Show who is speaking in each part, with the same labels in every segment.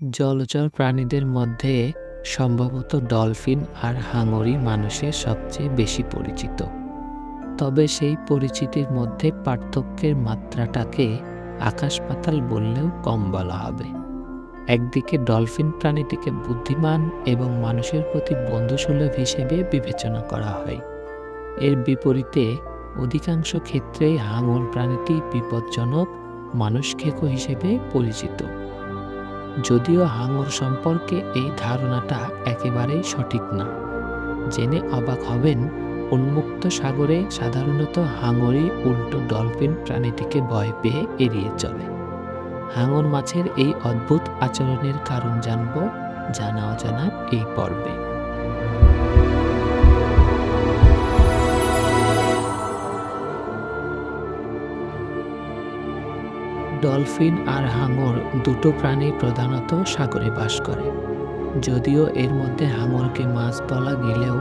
Speaker 1: জলচর প্রাণীদের মধ্যে সম্ভবত ডলফিন আর হাঙরই মানুষের সবচেয়ে বেশি পরিচিত। তবে সেই পরিচিতির মধ্যে পার্থক্যের মাত্রাটাকে আকাশ পাতাল বললেও কম বলা হবে। একদিকে ডলফিন প্রাণীটিকে বুদ্ধিমান এবং মানুষের প্রতি বন্ধুসুলভ হিসেবে বিবেচনা করা হয়। এর বিপরীতে অধিকাংশ ক্ষেত্রেই হাঙর প্রাণীটি বিপজ্জনক, মানুষখেকো হিসেবে পরিচিত। যদিও হাঙর সম্পর্কে এই ধারণাটা একেবারেই সঠিক না। জেনে অবাক হবেন, উন্মুক্ত সাগরে সাধারণত হাঙরই উল্টো ডলফিন প্রাণীটিকে ভয় পেয়ে এড়িয়ে চলে। হাঙর মাছের এই অদ্ভুত আচরণের কারণ জানব জানা অজানা এই পর্বে। ডলফিন আর হাঙর দুটো প্রাণী প্রধানত সাগরে বাস করে। যদিও এর মধ্যে হাঙরকে মাছ বলা গেলেও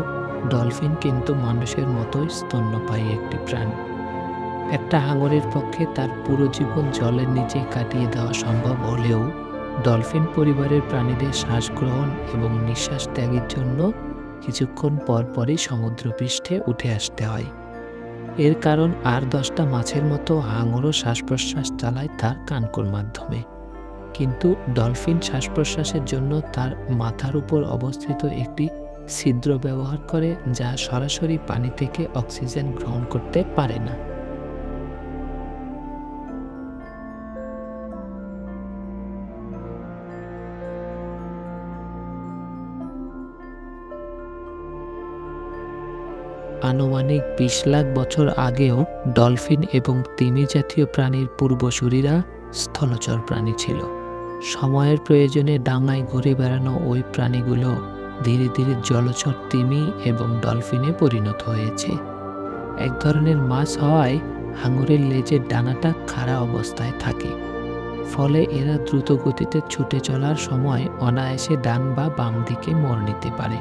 Speaker 1: ডলফিন কিন্তু মানুষের মতোই স্তন্যপায়ী একটি প্রাণী। একটা হাঙরের পক্ষে তার পুরো জীবন জলের নিচে কাটিয়ে দেওয়া সম্ভব হলেও ডলফিন পরিবারের প্রাণীদের শ্বাস গ্রহণ এবং নিঃশ্বাস ত্যাগের জন্য কিছুক্ষণ পরপরই সমুদ্রপৃষ্ঠে উঠে আসতে হয়। এর কারণ আর 10টা মাছের মতো হাঙরও শ্বাস প্রশ্বাস চালায় তার কানকোর মাধ্যমে। কিন্তু ডলফিন শ্বাস প্রশ্বাসের জন্য তার মাথার উপর অবস্থিত একটি ছিদ্র ব্যবহার করে, যা সরাসরি পানি থেকে অক্সিজেন গ্রহণ করতে পারে না। আনুমানিক 20 লাখ বছর আগেও ডলফিন এবং তিমি জাতীয় প্রাণীর পূর্বসূরীরা স্থলচর প্রাণী ছিল। সময়ের প্রয়োজনে ডাঙায় ঘুরে বেড়ানো ওই প্রাণীগুলো ধীরে ধীরে জলচর তিমি এবং ডলফিনে পরিণত হয়েছে। এক ধরনের মাছ হওয়ায় হাঙরের লেজের ডানাটা খাড়া অবস্থায় থাকে, ফলে এরা দ্রুত গতিতে ছুটে চলার সময় অনায়াসে ডান বা বাম দিকে মোড় নিতে পারে।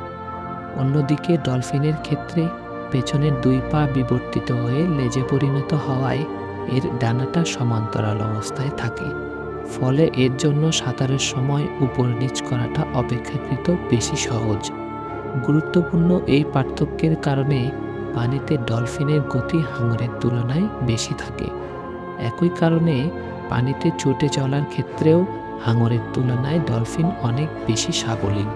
Speaker 1: অন্যদিকে ডলফিনের ক্ষেত্রে পেছনের 2 পা বিবর্তিত হয়ে লেজে পরিণত হওয়ায় এর ডানাটা সমান্তরাল অবস্থায় থাকে, ফলে এর জন্য সাঁতারের সময় উপর নিচ করাটা অপেক্ষাকৃত বেশি সহজ। গুরুত্বপূর্ণ এই পার্থক্যের কারণে পানিতে ডলফিনের গতি হাঙরের তুলনায় বেশি থাকে। একই কারণে পানিতে ছুটে চলার ক্ষেত্রেও হাঙরের তুলনায় ডলফিন অনেক বেশি সাবলীল।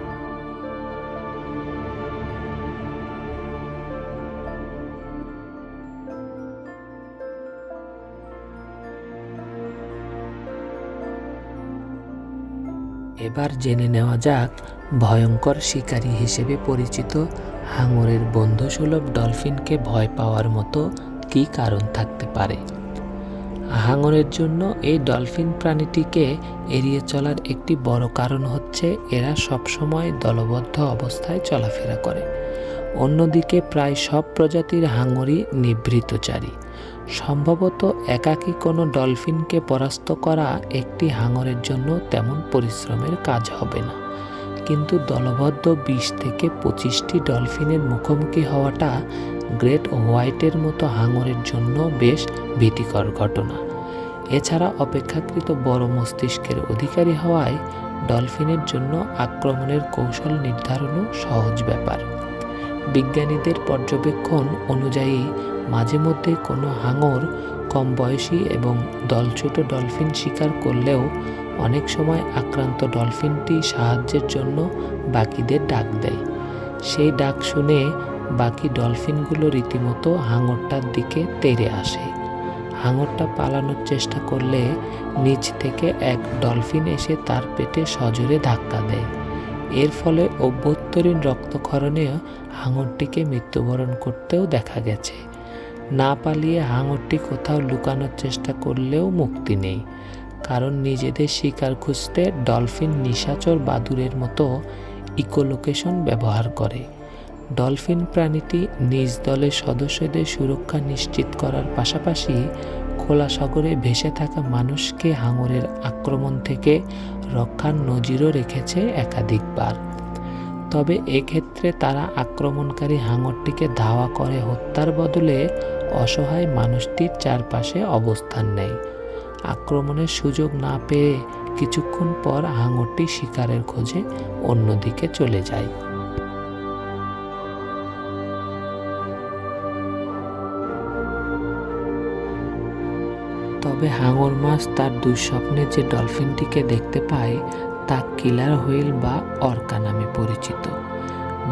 Speaker 1: এবার জেনে নেওয়া যাক ভয়ঙ্কর শিকারী হিসেবে পরিচিত হাঙরের বন্ধুসুলভ ডলফিনকে ভয় পাওয়ার মতো কী কারণ থাকতে পারে। হাঙরের জন্য এই ডলফিন প্রাণীটিকে এড়িয়ে চলার একটি বড় কারণ হচ্ছে এরা সবসময় দলবদ্ধ অবস্থায় চলাফেরা করে। অন্যদিকে প্রায় সব প্রজাতির হাঙরই নিভৃতচারী। সম্ভবত একাকী কোনো ডলফিনকে পরাস্ত করা একটি হাঙরের জন্য তেমন পরিশ্রমের কাজ হবে না, কিন্তু দলবদ্ধ 20 থেকে 25টি ডলফিনের মুখোমুখি হওয়াটা গ্রেট হোয়াইটের মতো হাঙরের জন্য বেশ ভীতিকর ঘটনা। এছাড়া অপেক্ষাকৃত বড় মস্তিষ্কের অধিকারী হওয়ায় ডলফিনের জন্য আক্রমণের কৌশল নির্ধারণও সহজ ব্যাপার। বিজ্ঞানীদের পর্যবেক্ষণ অনুযায়ী মাঝে মধ্যে কোনো হাঙর কম বয়সী এবং দলছুট ডলফিন শিকার করলেও অনেক সময় আক্রান্ত ডলফিনটি সাহায্যের জন্য বাকিদের ডাক দেয়। সেই ডাক শুনে বাকি ডলফিনগুলো রীতিমতো হাঙরটার দিকে তেড়ে আসে। হাঙরটা পালানোর চেষ্টা করলে নিচ থেকে এক ডলফিন এসে তার পেটে সজোরে ধাক্কা দেয়। এর ফলে অভ্যন্তরীণ রক্তক্ষরণে হাঙরটিকে মৃত্যুবরণ করতেও দেখা গেছে। না পালিয়ে হাঙরটি কোথাও লুকানোর চেষ্টা করলেও মুক্তি নেই, কারণ নিজেদের শিকার খুঁজতে ডলফিন নিশাচর বাদুড়ের মতো ইকোলোকেশন ব্যবহার করে। ডলফিন প্রাণীটি নিজ দলের সদস্যদের সুরক্ষা নিশ্চিত করার পাশাপাশি খোলা সাগরে ভেসে থাকা মানুষকে হাঙরের আক্রমণ থেকে রক্ষার নজিরও রেখেছে একাধিকবার। তবে এক্ষেত্রে তারা আক্রমণকারী হাঙরটিকে ধাওয়া করে হত্যার বদলে অসহায় মানুষটির চারপাশে অবস্থান নেয়। আক্রমণের সুযোগ না পেয়ে কিছুক্ষণ পর হাঙরটি শিকারের খোঁজে অন্যদিকে চলে যায়। তবে হাঙর মাছ তার দুঃস্বপ্নে যে ডলফিনটিকে দেখতে পায় তা কিলার হুইল বা অর্কা নামে পরিচিত।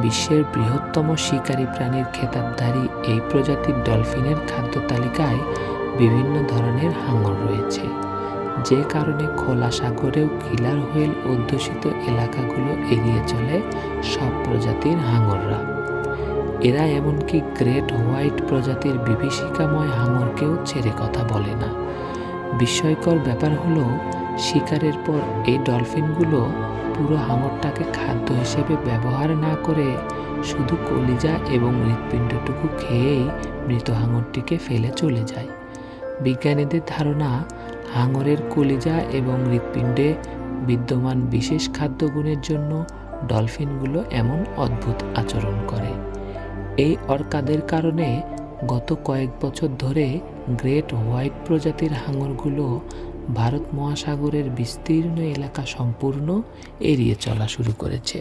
Speaker 1: বিশ্বের বৃহত্তম শিকারী প্রাণীর খেতাবধারী এই প্রজাতির ডলফিনের খাদ্য তালিকায় বিভিন্ন ধরনের হাঙর রয়েছে, যে কারণে খোলা সাগরেও কিলার হুইল অধ্যুষিত এলাকাগুলো এড়িয়ে চলে সব প্রজাতির হাঙররা। এরা এমনকি গ্রেট হোয়াইট প্রজাতির বিভীষিকাময় হাঙরকেও ছেড়ে কথা বলে না। বিস্ময়কর ব্যাপার হলো, শিকারের পর এই ডলফিনগুলো পুরো হাঙরটাকে খাদ্য হিসেবে ব্যবহার না করে শুধু কলিজা এবং হৃৎপিণ্ডটুকু খেয়েই মৃত হাঙরটিকে ফেলে চলে যায়। বিজ্ঞানীদের ধারণা, হাঙরের কলিজা এবং হৃৎপিণ্ডে বিদ্যমান বিশেষ খাদ্যগুণের জন্য ডলফিনগুলো এমন অদ্ভুত আচরণ করে। এই অর্কাদের কারণে গত কয়েক বছর ধরে গ্রেট হোয়াইট প্রজাতির হাঙরগুলো ভারত মহাসাগরের বিস্তীর্ণ এলাকা সম্পূর্ণ এড়িয়ে চলা শুরু করেছে।